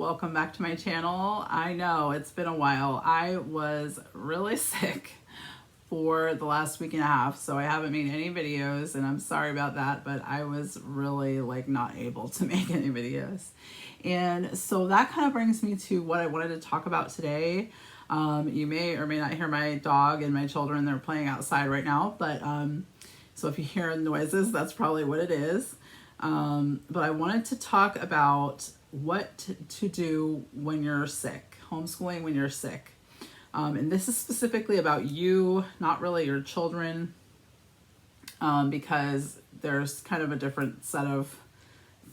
welcome back to my channel. I know it's been a while. I was really sick for the last week and a half, so I haven't made any videos, and I'm sorry about that, but I was really not able to make any videos. And so that kind of brings me to what I wanted to talk about today. You may or may not hear my dog and my children. They're playing outside right now, but so if you hear noises, that's probably what it is. But I wanted to talk about what to do when you're sick, homeschooling when you're sick. And this is specifically about you, not really your children, because there's kind of a different set of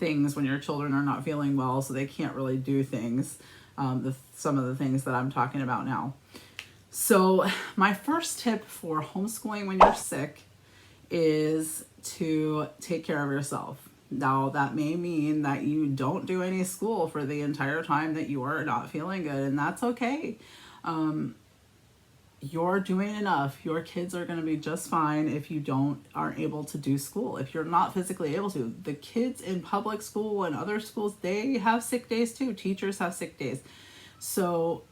things when your children are not feeling well, so they can't really do things, some of the things that I'm talking about now. So my first tip for homeschooling when you're sick is to take care of yourself. Now, that may mean that you don't do any school for the entire time that you are not feeling good, and that's okay. You're doing enough. Your kids are going to be just fine if you aren't able to do school. If you're not physically able to. The kids in public school and other schools, they have sick days too. Teachers have sick days. So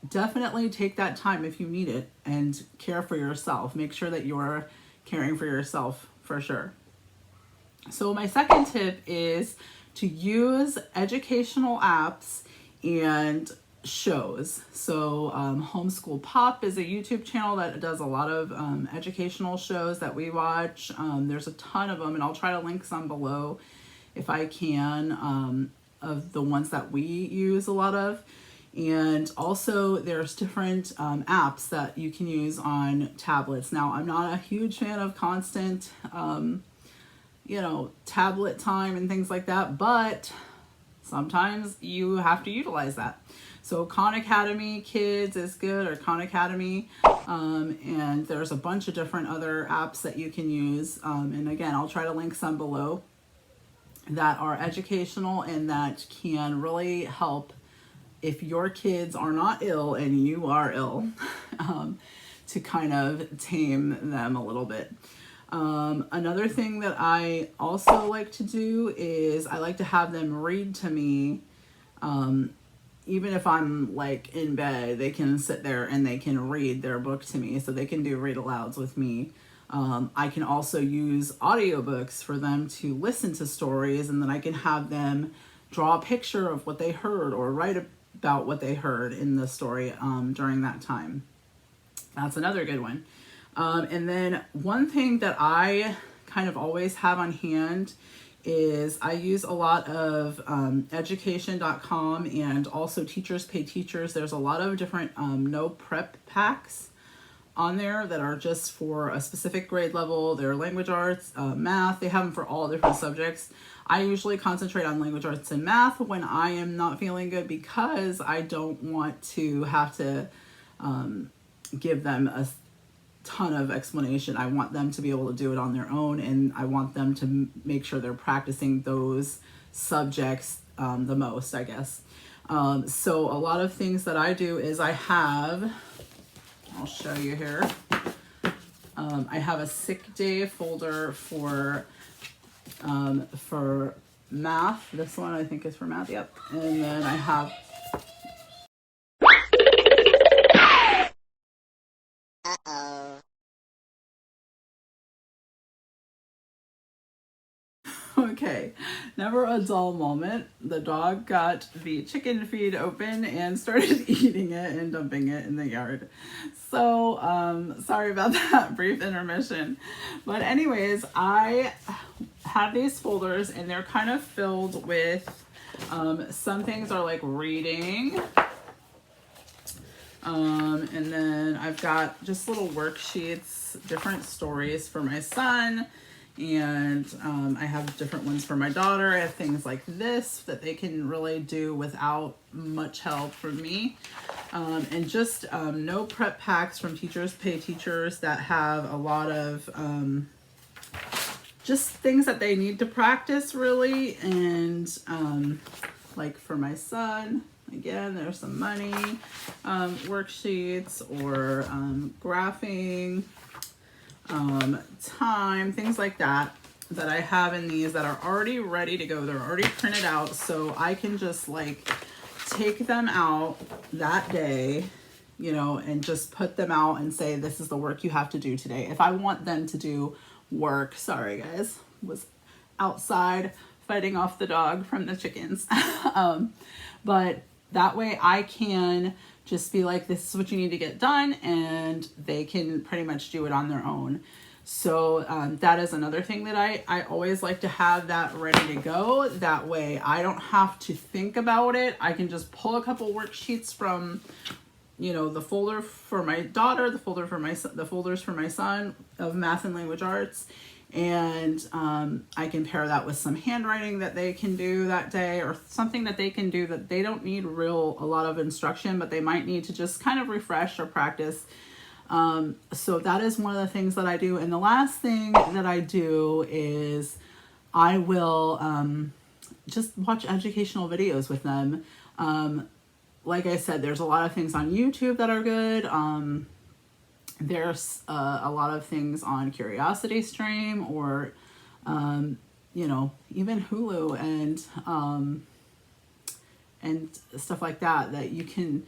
definitely take that time if you need it and care for yourself. Make sure that you're caring for yourself for sure. So my second tip is to use educational apps and shows. So Homeschool Pop is a YouTube channel that does a lot of educational shows that we watch. There's a ton of them, and I'll try to link some below if I can, of the ones that we use a lot of. And also there's different apps that you can use on tablets. Now, I'm not a huge fan of constant tablet time and things like that, but sometimes you have to utilize that. So Khan Academy Kids is good, or Khan Academy, and there's a bunch of different other apps that you can use. And again, I'll try to link some below that are educational and that can really help if your kids are not ill and you are ill, to kind of tame them a little bit. Another thing that I also like to do is I like to have them read to me. Even if I'm in bed, they can sit there and they can read their book to me, so they can do read alouds with me. I can also use audiobooks for them to listen to stories, and then I can have them draw a picture of what they heard or write about what they heard in the story during that time. That's another good one. And then one thing that I kind of always have on hand is I use a lot of education.com and also Teachers Pay Teachers. There's a lot of different no prep packs on there that are just for a specific grade level. They're language arts, math. They have them for all different subjects. I usually concentrate on language arts and math when I am not feeling good, because I don't want to have to give them a ton of explanation. I want them to be able to do it on their own, and I want them to make sure they're practicing those subjects the most, I guess. So a lot of things that I do is I'll show you here. I have a sick day folder for math. This one I think is for math, yep. And then I have Okay, never a dull moment. The dog got the chicken feed open and started eating it and dumping it in the yard. So, sorry about that brief intermission. But anyways, I have these folders, and they're kind of filled with, some things are like reading. And then I've got just little worksheets, different stories for my son. And I have different ones for my daughter. I have things like this that they can really do without much help from me. And just no prep packs from Teachers Pay Teachers that have a lot of just things that they need to practice really. And like for my son, again, there's some money worksheets or graphing. Time, things like that that I have in these that are already ready to go. They're already printed out, so I can just like take them out that day, you know, and just put them out and say, this is the work you have to do today. If I want them to do work, sorry guys, was outside fighting off the dog from the chickens. But that way I can just be like, this is what you need to get done, and they can pretty much do it on their own. So that is another thing that I always like to have that ready to go. That way I don't have to think about it. I can just pull a couple worksheets from, you know, the folder for my daughter, the folders for my son of math and language arts. And I can pair that with some handwriting that they can do that day, or something that they can do that they don't need a lot of instruction, but they might need to just kind of refresh or practice. So that is one of the things that I do. And the last thing that I do is I will just watch educational videos with them. Like I said, there's a lot of things on YouTube that are good. There's a lot of things on Curiosity Stream, or you know, even Hulu and stuff like that you can,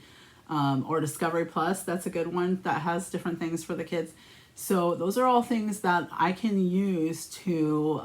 or Discovery Plus. That's a good one that has different things for the kids. So those are all things that I can use to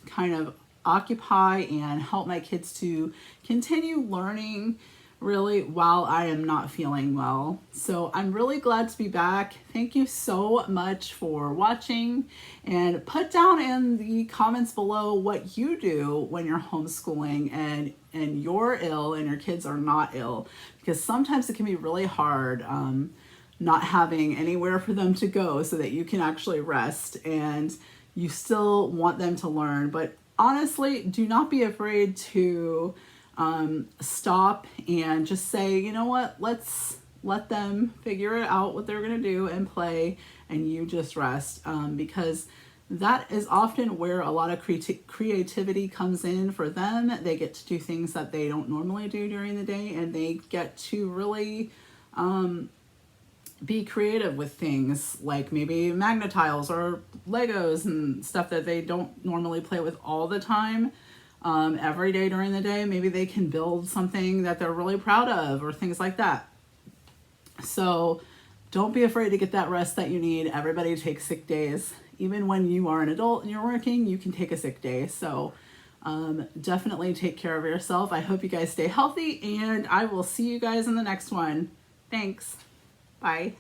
kind of occupy and help my kids to continue learning really while I am not feeling well. So I'm really glad to be back. Thank you so much for watching, and put down in the comments below what you do when you're homeschooling and you're ill and your kids are not ill, because sometimes it can be really hard not having anywhere for them to go so that you can actually rest, and you still want them to learn. But honestly, do not be afraid to stop and just say, you know what, let's let them figure it out what they're going to do and play, and you just rest, because that is often where a lot of creativity comes in for them. They get to do things that they don't normally do during the day, and they get to really be creative with things like maybe Magnetiles or Legos and stuff that they don't normally play with all the time. Every day during the day, maybe they can build something that they're really proud of, or things like that. So don't be afraid to get that rest that you need. Everybody takes sick days. Even when you are an adult and you're working, you can take a sick day. So definitely take care of yourself. I hope you guys stay healthy, and I will see you guys in the next one. Thanks. Bye.